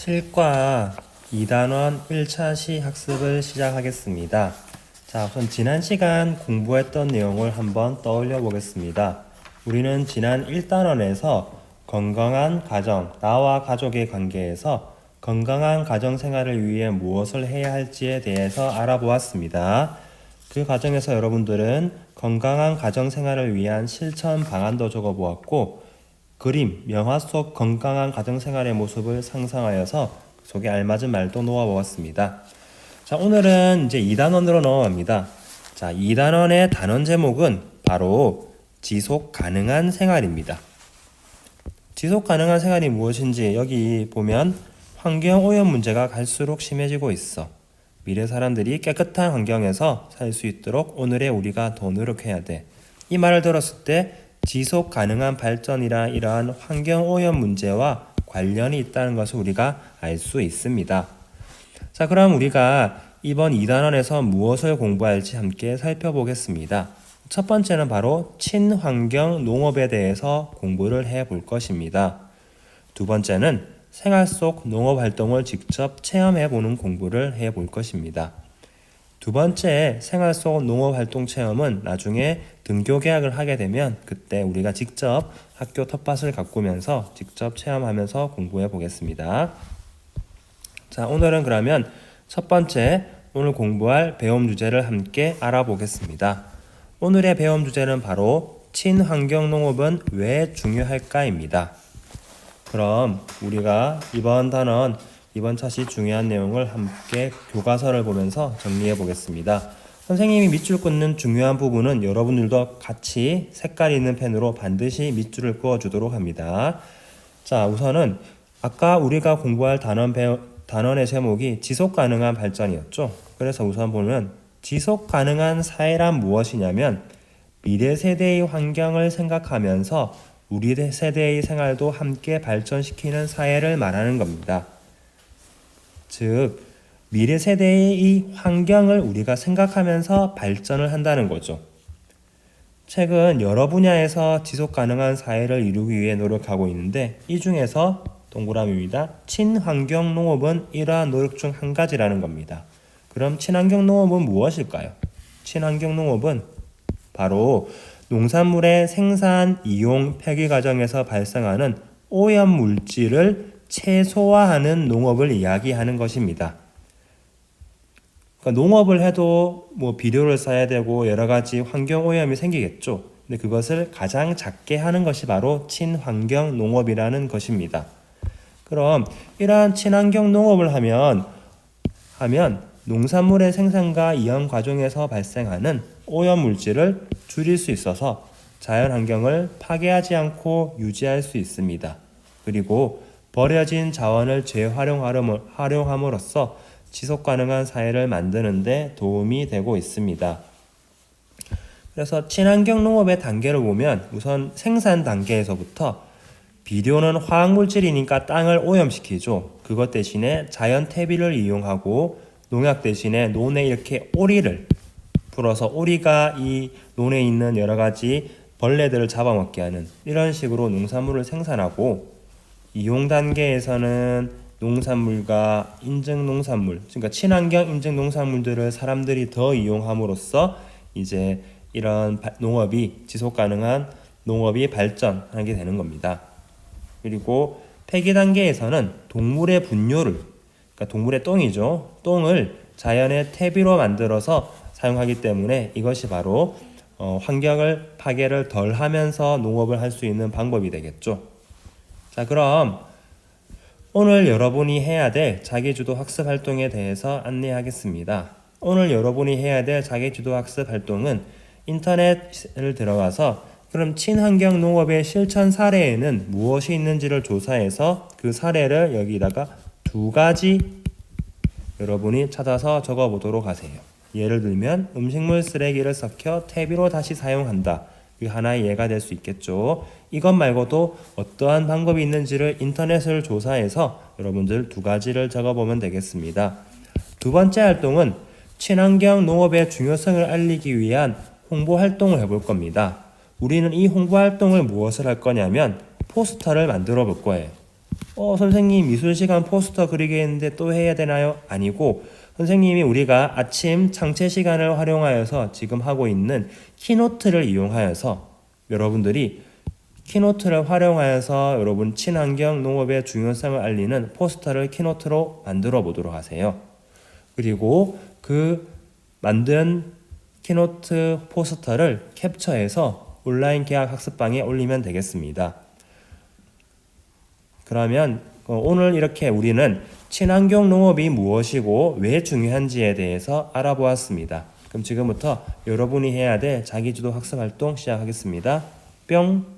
실과 2단원 1차 시 학습을 시작하겠습니다. 자, 우선 지난 시간 공부했던 내용을 한번 떠올려 보겠습니다. 우리는 지난 1단원에서 건강한 가정, 나와 가족의 관계에서 건강한 가정 생활을 위해 무엇을 해야 할지에 대해서 알아보았습니다. 그 과정에서 여러분들은 건강한 가정 생활을 위한 실천 방안도 적어보았고, 그림, 명화 속 건강한 가정생활의 모습을 상상하여서 속에 알맞은 말도 놓아보았습니다. 자, 오늘은 이제 2단원으로 넘어갑니다. 자, 2단원의 단원 제목은 바로 지속 가능한 생활입니다. 지속 가능한 생활이 무엇인지 여기 보면 환경 오염 문제가 갈수록 심해지고 있어. 미래 사람들이 깨끗한 환경에서 살 수 있도록 오늘의 우리가 더 노력해야 돼. 이 말을 들었을 때 지속 가능한 발전이란 이러한 환경 오염 문제와 관련이 있다는 것을 우리가 알 수 있습니다. 자, 그럼 우리가 이번 2단원에서 무엇을 공부할지 함께 살펴보겠습니다. 첫 번째는 바로 친환경 농업에 대해서 공부를 해볼 것입니다. 두 번째는 생활 속 농업 활동을 직접 체험해보는 공부를 해볼 것입니다. 두 번째 생활 속 농업 활동 체험은 나중에 등교 계약을 하게 되면 그때 우리가 직접 학교 텃밭을 가꾸면서 직접 체험하면서 공부해 보겠습니다. 자, 오늘은 그러면 첫 번째 오늘 공부할 배움 주제를 함께 알아보겠습니다. 오늘의 배움 주제는 바로 친환경 농업은 왜 중요할까입니다. 그럼 우리가 이번 단원 이번 차시 중요한 내용을 함께 교과서를 보면서 정리해 보겠습니다. 선생님이 밑줄 긋는 중요한 부분은 여러분들도 같이 색깔 있는 펜으로 반드시 밑줄을 그어 주도록 합니다. 자, 우선은 아까 우리가 공부할 단원의 제목이 지속 가능한 발전이었죠. 그래서 우선 보면 지속 가능한 사회란 무엇이냐면 미래 세대의 환경을 생각하면서 우리 세대의 생활도 함께 발전시키는 사회를 말하는 겁니다. 즉, 미래 세대의 환경을 우리가 생각하면서 발전을 한다는 거죠. 최근 여러 분야에서 지속 가능한 사회를 이루기 위해 노력하고 있는데 이 중에서 동그라미입니다. 친환경 농업은 이러한 노력 중 한 가지라는 겁니다. 그럼 친환경 농업은 무엇일까요? 친환경 농업은 바로 농산물의 생산, 이용, 폐기 과정에서 발생하는 오염 물질을 최소화하는 농업을 이야기하는 것입니다. 그러니까 농업을 해도 비료를 써야 되고 여러 가지 환경 오염이 생기겠죠. 근데 그것을 가장 작게 하는 것이 바로 친환경 농업이라는 것입니다. 그럼 이러한 친환경 농업을 하면 농산물의 생산과 이용 과정에서 발생하는 오염 물질을 줄일 수 있어서 자연 환경을 파괴하지 않고 유지할 수 있습니다. 그리고 버려진 자원을 재활용함으로써 지속 가능한 사회를 만드는 데 도움이 되고 있습니다. 그래서 친환경 농업의 단계를 보면 우선 생산 단계에서부터 비료는 화학물질이니까 땅을 오염시키죠. 그것 대신에 자연 퇴비를 이용하고 농약 대신에 논에 이렇게 오리를 풀어서 오리가 이 논에 있는 여러 가지 벌레들을 잡아먹게 하는 이런 식으로 농산물을 생산하고 이용 단계에서는 농산물과 인증 농산물, 그러니까 친환경 인증 농산물들을 사람들이 더 이용함으로써 이제 이런 농업이 지속 가능한 농업이 발전하게 되는 겁니다. 그리고 폐기 단계에서는 동물의 분뇨를, 그러니까 동물의 똥이죠. 똥을 자연의 퇴비로 만들어서 사용하기 때문에 이것이 바로 환경을 파괴를 덜 하면서 농업을 할 수 있는 방법이 되겠죠. 자, 그럼 오늘 여러분이 해야 될 자기주도 학습 활동에 대해서 안내하겠습니다. 오늘 여러분이 해야 될 자기주도 학습 활동은 인터넷을 들어가서 그럼 친환경 농업의 실천 사례에는 무엇이 있는지를 조사해서 그 사례를 여기다가 2가지 여러분이 찾아서 적어보도록 하세요. 예를 들면 음식물 쓰레기를 섞여 퇴비로 다시 사용한다. 그 하나의 예가 될 수 있겠죠. 이것 말고도 어떠한 방법이 있는지를 인터넷을 조사해서 여러분들 2가지를 적어보면 되겠습니다. 두 번째 활동은 친환경 농업의 중요성을 알리기 위한 홍보 활동을 해볼 겁니다. 우리는 이 홍보 활동을 무엇을 할 거냐면 포스터를 만들어 볼 거예요. 선생님 미술 시간 포스터 그리게 했는데 또 해야 되나요? 아니고 선생님이 우리가 아침 창체 시간을 활용하여서 지금 하고 있는 키노트를 이용하여서 여러분들이 키노트를 활용하여서 여러분 친환경 농업의 중요성을 알리는 포스터를 키노트로 만들어 보도록 하세요. 그리고 그 만든 키노트 포스터를 캡처해서 온라인 계약 학습방에 올리면 되겠습니다. 그러면 오늘 이렇게 우리는 친환경 농업이 무엇이고 왜 중요한지에 대해서 알아보았습니다. 그럼 지금부터 여러분이 해야 될 자기주도 학습 활동 시작하겠습니다. 뿅!